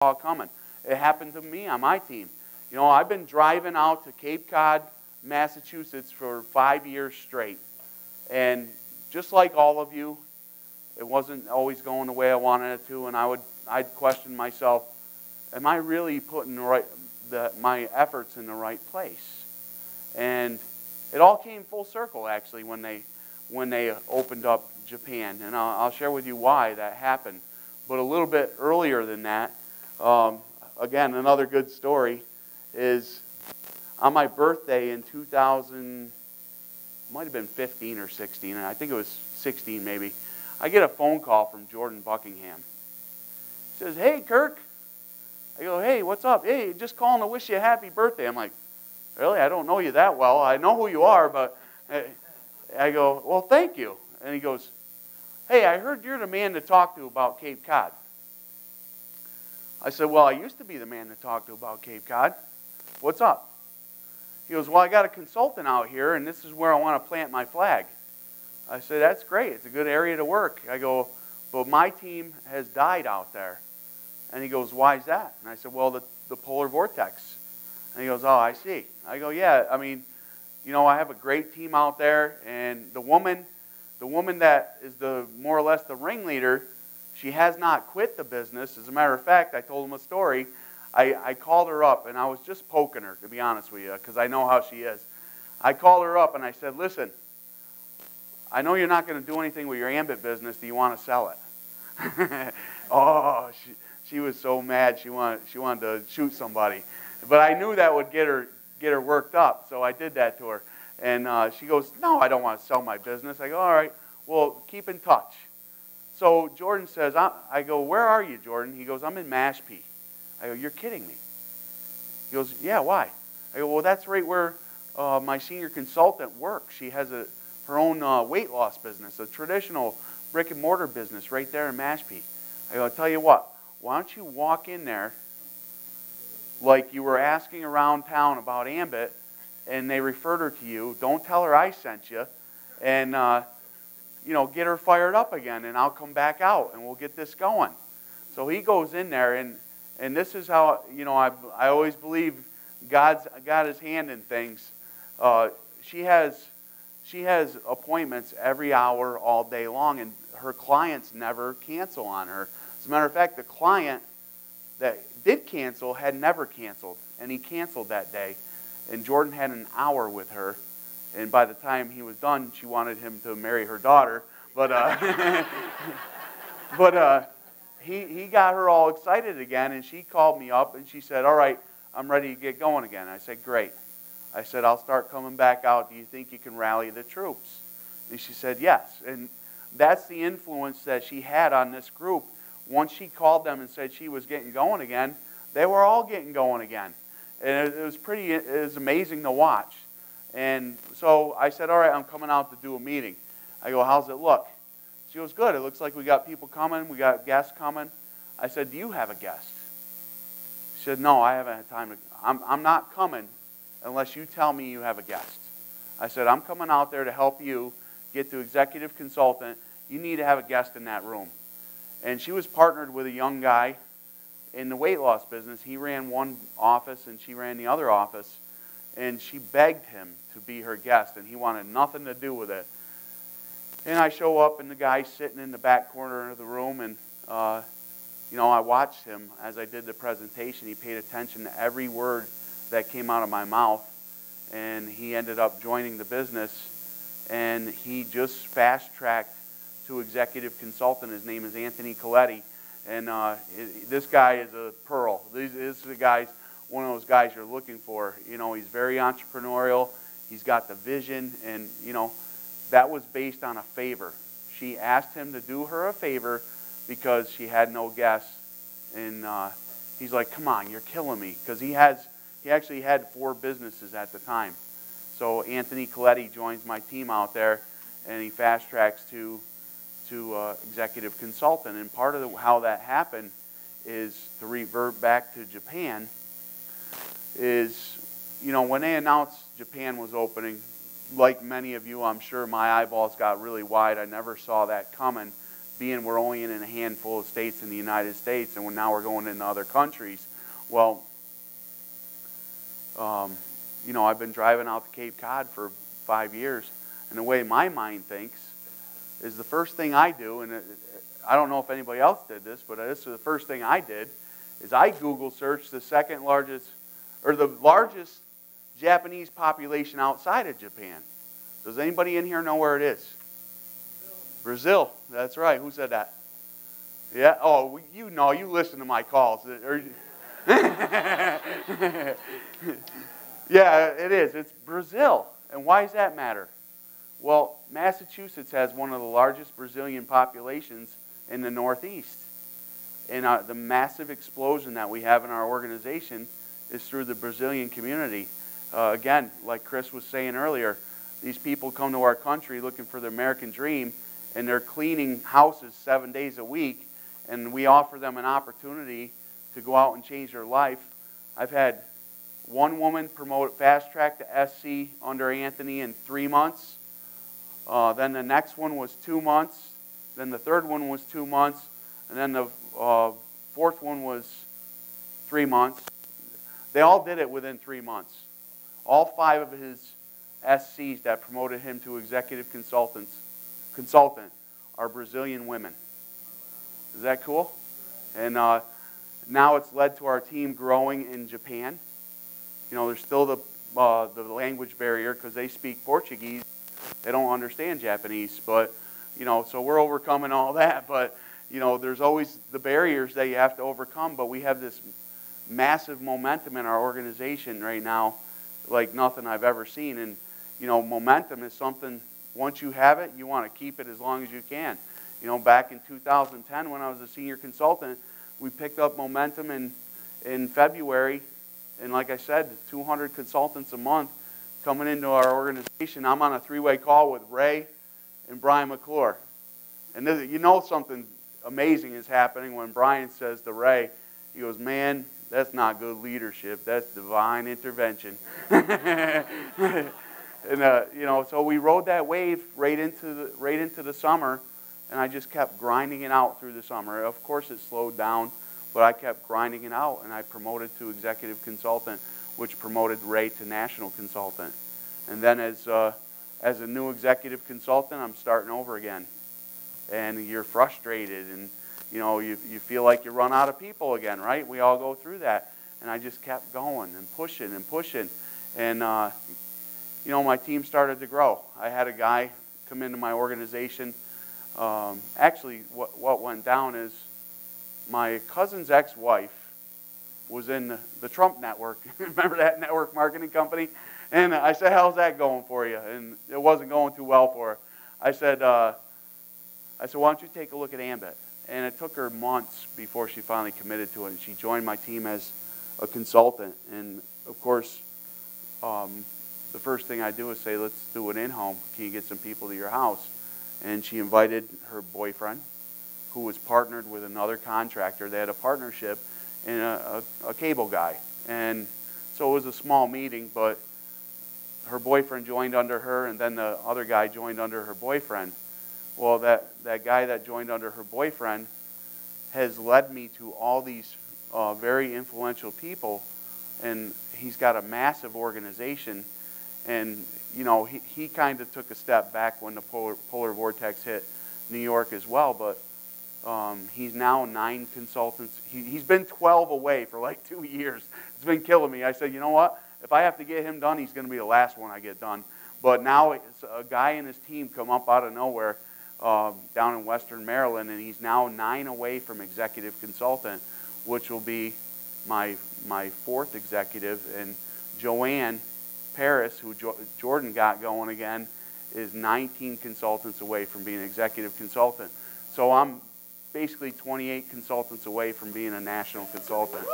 saw it coming. It happened to me on my team. I've been driving out to Cape Cod, Massachusetts for 5 years straight. And just like all of you, it wasn't always going the way I wanted it to, and I'd question myself, am I really putting my efforts in the right place? And it all came full circle, actually, when they opened up Japan. And I'll share with you why that happened. But a little bit earlier than that, again, another good story is on my birthday in 2000, might have been 15 or 16, and I think it was 16 maybe, I get a phone call from Jordan Buckingham. He says, "Hey, Kirk." I go, "Hey, what's up?" "Hey, just calling to wish you a happy birthday." I'm like, "Really? I don't know you that well. I know who you are, but..." I go, "Well, thank you." And he goes, "Hey, I heard you're the man to talk to about Cape Cod." I said, "Well, I used to be the man to talk to about Cape Cod. What's up?" He goes, "Well, I got a consultant out here, and this is where I want to plant my flag." I said, "That's great. It's a good area to work." I go, "But my team has died out there." And he goes, "Why is that?" And I said, "Well, the polar vortex." And he goes, "Oh, I see." I go, "Yeah, I mean, I have a great team out there, and the woman that is more or less the ringleader, she has not quit the business. As a matter of fact, I told him a story. I called her up, and I was just poking her, to be honest with you, because I know how she is. I called her up, and I said, "Listen, I know you're not going to do anything with your Ambit business. Do you want to sell it?" Oh, she was so mad. She wanted to shoot somebody. But I knew that would get her worked up, so I did that to her. And she goes, "No, I don't want to sell my business." I go, "All right, well, keep in touch." So Jordan says, I go, "Where are you, Jordan?" He goes, "I'm in Mashpee." I go, "You're kidding me." He goes, "Yeah, why?" I go, "Well, that's right where my senior consultant works. She has her own weight loss business, a traditional brick and mortar business right there in Mashpee." I go, "I'll tell you what, why don't you walk in there like you were asking around town about Ambit, and they referred her to you. Don't tell her I sent you, and get her fired up again, and I'll come back out, and we'll get this going." So he goes in there, and this is how, I always believe God's got His hand in things. She has appointments every hour, all day long, and her clients never cancel on her. As a matter of fact, the client that did cancel had never canceled, and he canceled that day. And Jordan had an hour with her, and by the time he was done, she wanted him to marry her daughter. But he got her all excited again, and she called me up, and she said, "All right, I'm ready to get going again." I said, "Great." I said, "I'll start coming back out. Do you think you can rally the troops?" And she said, "Yes." And that's the influence that she had on this group. Once she called them and said she was getting going again, they were all getting going again. And it was amazing to watch. And so I said, "All right, I'm coming out to do a meeting." I go, "How's it look?" She goes, "Good. It looks like we got people coming. We got guests coming." I said, "Do you have a guest?" She said, "No, I haven't had time to. I'm not coming unless you tell me you have a guest." I said, "I'm coming out there to help you get to executive consultant. You need to have a guest in that room." And she was partnered with a young guy in the weight loss business. He ran one office and she ran the other office. And she begged him to be her guest, and he wanted nothing to do with it. And I show up, and the guy's sitting in the back corner of the room, and I watched him as I did the presentation. He paid attention to every word that came out of my mouth, and he ended up joining the business, and he just fast-tracked to executive consultant. His name is Anthony Coletti, and this guy is a pearl. This is the guy, one of those guys you're looking for. He's very entrepreneurial. He's got the vision, and that was based on a favor. She asked him to do her a favor because she had no guests, and he's like, "Come on, you're killing me," because he actually had 4 businesses at the time. So Anthony Coletti joins my team out there, and he fast tracks to executive consultant. And part of how that happened is, to revert back to Japan, is when they announced Japan was opening, like many of you, I'm sure my eyeballs got really wide. I never saw that coming. being we're only in a handful of states in the United States, and now we're going into other countries. Well, I've been driving out to Cape Cod for 5 years, and the way my mind thinks is the first thing I do, and I don't know if anybody else did this, but this is the first thing I did, is I Google searched the second largest, or the largest Japanese population outside of Japan. Does anybody in here know where it is? Brazil. That's right. Who said that? Yeah? Oh, you know. You listen to my calls. Yeah, it is. It's Brazil. And why does that matter? Well, Massachusetts has one of the largest Brazilian populations in the Northeast. And the massive explosion that we have in our organization is through the Brazilian community. Again, like Chris was saying earlier, these people come to our country looking for the American dream, and they're cleaning houses 7 days a week, and we offer them an opportunity to go out and change their life. I've had one woman promote fast track to SC under Anthony in 3 months. Then the next one was 2 months. Then the third one was 2 months. And then the fourth one was 3 months. They all did it within 3 months. All 5 of his SCs that promoted him to executive consultant are Brazilian women. Is that cool? And now it's led to our team growing in Japan. There's still the language barrier because they speak Portuguese. They don't understand Japanese, but so we're overcoming all that. But there's always the barriers that you have to overcome. But we have this massive momentum in our organization right now, like nothing I've ever seen. And momentum is something. Once you have it, you want to keep it as long as you can. Back in 2010, when I was a senior consultant, we picked up momentum in February. And like I said, 200 consultants a month coming into our organization. I'm on a 3-way call with Ray and Brian McClure. And something amazing is happening when Brian says to Ray, he goes, "Man, that's not good leadership. That's divine intervention." And so we rode that wave right into the summer, and I just kept grinding it out through the summer. Of course, it slowed down, but I kept grinding it out, and I promoted to executive consultant, which promoted Ray to national consultant. And then as a new executive consultant, I'm starting over again. And you're frustrated, and you feel like you run out of people again, right? We all go through that. And I just kept going and pushing and pushing. And my team started to grow. I had a guy come into my organization. Actually, what went down is my cousin's ex-wife was in the Trump network. Remember that network marketing company? And I said, "How's that going for you?" And it wasn't going too well for her. I said, "Why don't you take a look at Ambit?" And it took her months before she finally committed to it. And she joined my team as a consultant. And of course, the first thing I do is say, "Let's do it in-home. Can you get some people to your house?" And she invited her boyfriend, who was partnered with another contractor. They had a partnership, and a cable guy. And so it was a small meeting, but her boyfriend joined under her, and then the other guy joined under her boyfriend. Well, that guy that joined under her boyfriend has led me to all these very influential people, and he's got a massive organization. And he kind of took a step back when the polar vortex hit New York as well, but he's now 9 consultants. He's been 12 away for like 2 years. It's been killing me. I said, you know what? If I have to get him done, he's going to be the last one I get done. But now it's a guy and his team come up out of nowhere down in Western Maryland, and he's now 9 away from executive consultant, which will be my 4th executive. And Joanne Paris, who Jordan got going again, is 19 consultants away from being an executive consultant. So I'm basically 28 consultants away from being a national consultant.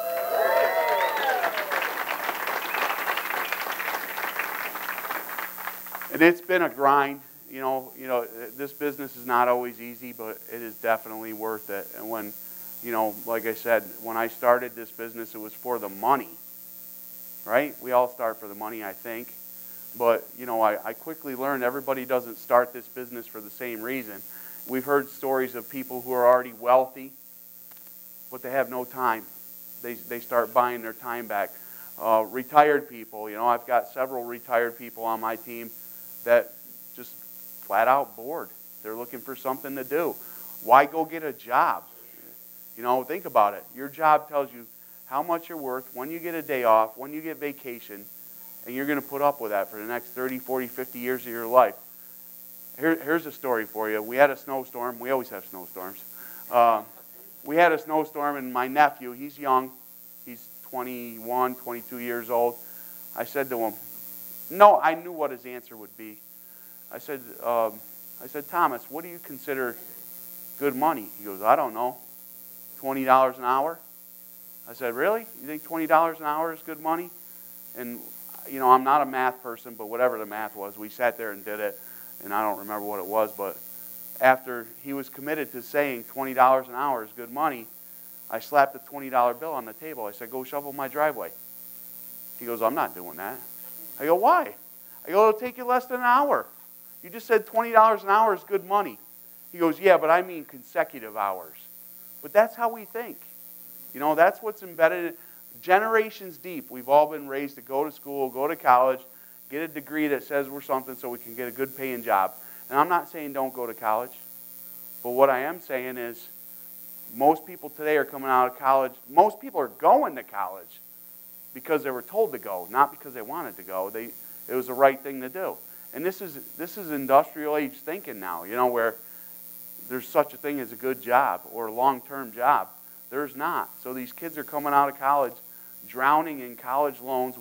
And it's been a grind. This business is not always easy, but it is definitely worth it. And when, like I said, when I started this business, it was for the money, right? We all start for the money, I think. But, I quickly learned everybody doesn't start this business for the same reason. We've heard stories of people who are already wealthy, but they have no time. They start buying their time back. Retired people, I've got several retired people on my team that just flat out bored. They're looking for something to do. Why go get a job? Think about it. Your job tells you how much you're worth, when you get a day off, when you get vacation, and you're going to put up with that for the next 30, 40, 50 years of your life. Here's a story for you. We had a snowstorm. We always have snowstorms. We had a snowstorm, and my nephew, he's young. He's 21, 22 years old. I said to him, no, I knew what his answer would be. I said, Thomas, what do you consider good money? He goes, I don't know, $20 an hour? I said, really? You think $20 an hour is good money? And, I'm not a math person, but whatever the math was, we sat there and did it, and I don't remember what it was, but after he was committed to saying $20 an hour is good money, I slapped the $20 bill on the table. I said, go shovel my driveway. He goes, I'm not doing that. I go, why? I go, it'll take you less than an hour. You just said $20 an hour is good money. He goes, yeah, but I mean consecutive hours. But that's how we think. That's what's embedded in generations deep. We've all been raised to go to school, go to college, get a degree that says we're something so we can get a good paying job. And I'm not saying don't go to college. But what I am saying is most people today are coming out of college. Most people are going to college because they were told to go, not because they wanted to go. It was the right thing to do. And this is industrial age thinking now, where there's such a thing as a good job or a long-term job. There's not. So these kids are coming out of college drowning in college loans